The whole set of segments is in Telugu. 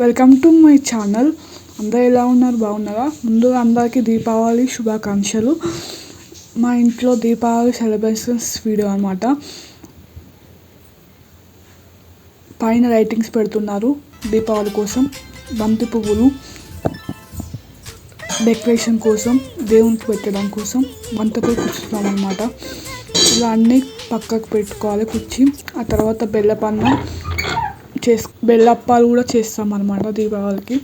Welcome to my channel. అందరూ ఎలా ఉన్నారు? బాగున్నారా? ముందుగా అందరికీ దీపావళి శుభాకాంక్షలు. మా ఇంట్లో దీపావళి సెలబ్రేషన్స్ వీడియో అనమాట. పైన లైటింగ్స్ పెడుతున్నారు దీపావళి కోసం. బంతి పువ్వులు డెకరేషన్ కోసం, దేవునికి పెట్టడం కోసం బంతిపూలు కుచ్చుతున్నాం అనమాట. ఇలా అన్నీ పక్కకు పెట్టుకోవాలి కుచ్చి. ఆ తర్వాత బెల్లప్పాలు కూడా చేస్తాం అనమాట దీపావళికి.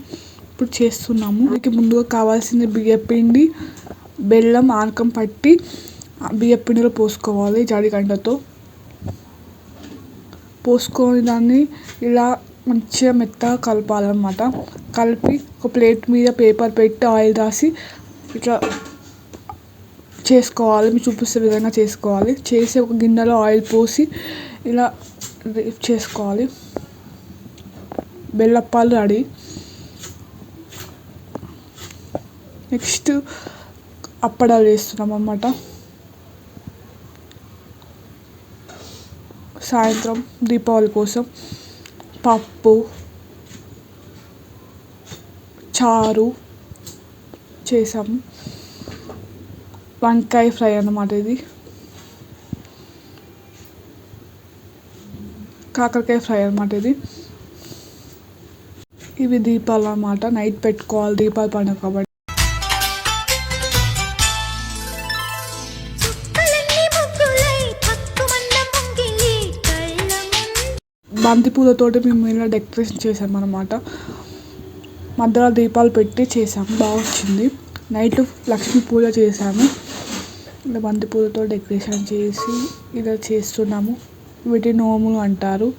ఇప్పుడు చేస్తున్నాము. దీనికి ముందుగా కావాల్సిన బియ్యపిండి, బెల్లం ఆనకం పట్టి బియ్యపిండిలో పోసుకోవాలి. జడిగంటతో పోసుకొని దాన్ని ఇలా మంచిగా మెత్తగా కలపాలన్నమాట. కలిపి ఒక ప్లేట్ మీద పేపర్ పెట్టి ఆయిల్ రాసి ఇట్లా చేసుకోవాలి. మీరు చూపిస్తే విధంగా చేసుకోవాలి. చేసి ఒక గిన్నెలో ఆయిల్ పోసి ఇలా చేసుకోవాలి. బెల్లప్పాలు రెడీ. నెక్స్ట్ అప్పడాలు వేస్తున్నాం అన్నమాట. సాయంత్రం దీపావళి కోసం పప్పు, చారు చేసాము. వంకాయ ఫ్రై అన్నమాట. ఇది కాకరకాయ ఫ్రై అన్నమాట. ఇవి దీపాలు అన్నమాట. నైట్ పెట్టుకోవాలి దీపాల పండుగ కాబట్టి. బంతిపూలతోటి మేము ఇలా డెకరేషన్ చేసాం అన్నమాట. మధ్యలో దీపాలు పెట్టి చేసాము. బాగా వచ్చింది. నైట్ లక్ష్మీ పూజ చేసాము. ఇలా బంతిపూలతో డెకరేషన్ చేసి ఇలా చేస్తున్నాము. వీటి నోములు అంటారు.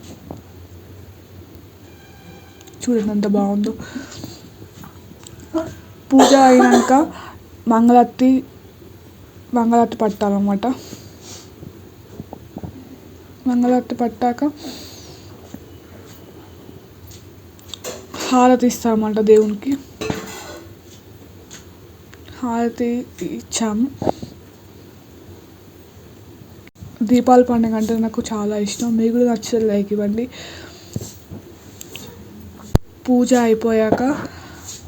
చూడండి ఎంత బాగుందో. పూజ అయినాక మంగళారతి పట్టాలన్నమాట. మంగళారతి పట్టాక హారతి ఇస్తామన్నమాట. దేవునికి హారతి ఇచ్చాము. దీపావళి పండుగ అంటే నాకు చాలా ఇష్టం. మీకు కూడా నచ్చితే లైక్ ఇవ్వండి. పూజ అయిపోయాక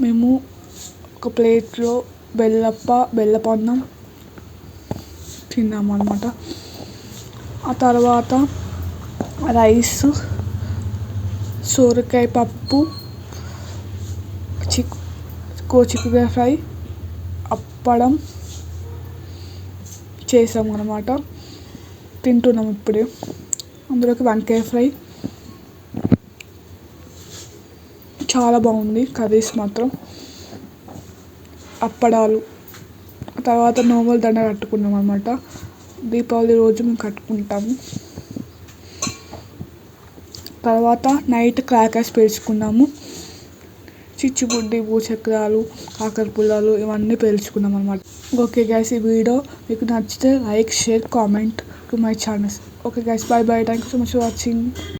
మేము ఒక ప్లేట్లో బెల్లపన్నం తిన్నాము అన్నమాట. ఆ తర్వాత రైస్, సోరకాయ పప్పు, చిక్కుడుకాయ ఫ్రై, అప్పడం చేసాము అన్నమాట. తింటున్నాము ఇప్పుడే. అందులోకి వంకాయ ఫ్రై. చాలా బాగుంది కర్రీస్ మాత్రం. అప్పడాలు. తర్వాత నోముల దండ కట్టుకున్నాం అన్నమాట. దీపావళి రోజు మేము కట్టుకుంటాము. తర్వాత నైట్ క్రాకర్స్ పేల్చుకున్నాము. చిచ్చుబుడ్డి, భూచక్రాలు, కాకర పుల్లలు ఇవన్నీ పేల్చుకున్నాం అన్నమాట. ఓకే గైస్, ఈ వీడియో మీకు నచ్చితే like, share, comment to my channel. Okay guys, by by. Thank you so much for watching.